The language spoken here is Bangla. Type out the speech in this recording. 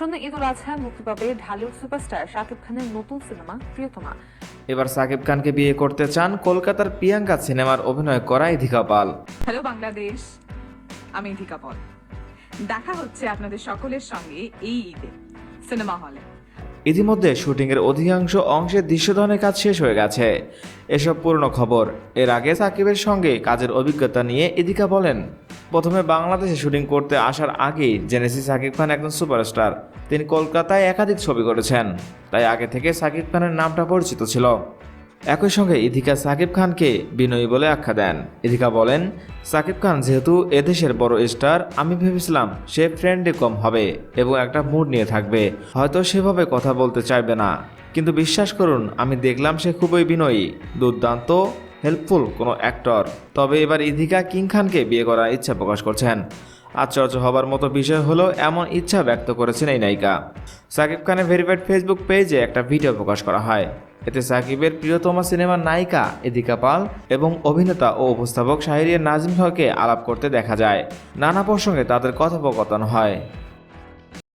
ঈদুল আজহায় মুক্তি পাবে ঢালিউড সুপারস্টার শাকিব খানের নতুন সিনেমা প্রিয়তমা। এবার সাকিব খানকে বিয়ে করতে চান কলকাতার প্রিয়াঙ্কা সিনেমার অভিনয় করা ইধিকা পাল। হ্যালো বাংলাদেশ, আমি ইধিকা পল। দেখা হচ্ছে আপনাদের সকলের সঙ্গে এই ঈদে সিনেমা হলে। ইতিমধ্যে শুটিংয়ের অধিকাংশ অংশের দৃশ্যধারণের কাজ শেষ হয়ে গেছে। এসব পুরনো খবর। এর আগে সাকিবের সঙ্গে কাজের অভিজ্ঞতা নিয়ে ইধিকা বলেন, প্রথমে বাংলাদেশে শুটিং করতে আসার আগেই জেনেছি সাকিব খান একজন সুপারস্টার। তিনি কলকাতায় একাধিক ছবি করেছেন, তাই আগে থেকে সাকিব খানের নামটা পরিচিত ছিল। একই সঙ্গে ইধিকা সাকিব খানকে বিনয়ী বলে আখ্যা দেন। ইধিকা বলেন, সাকিব খান যেহেতু এদেশের বড় স্টার, আমি ভেবেছিলাম সে ফ্রেন্ডলি কম হবে এবং একটা মুড নিয়ে থাকবে, হয়তো সেভাবে কথা বলতে চাইবে না। কিন্তু বিশ্বাস করুন, আমি দেখলাম সে খুবই বিনয়ী, দুর্দান্ত হেল্পফুল কোনো অ্যাক্টর। তবে এবার ইধিকা কিং খানকে বিয়ে করার ইচ্ছা প্রকাশ করছেন। আশ্চর্য হবার মতো বিষয় হলো, এমন ইচ্ছা ব্যক্ত করেছেন এই নায়িকা। সাকিব খানের ভেরিফাইড ফেসবুক পেজে একটা ভিডিও প্রকাশ করা হয়। এতে সাকিবের প্রিয়তমা সিনেমার নায়িকা ইধিকা পাল এবং অভিনেতা ও উপস্থাপক শাহরিয়ার নাজিম হককে আলাপ করতে দেখা যায়। নানা প্রসঙ্গে তাদের কথোপকথন হয়।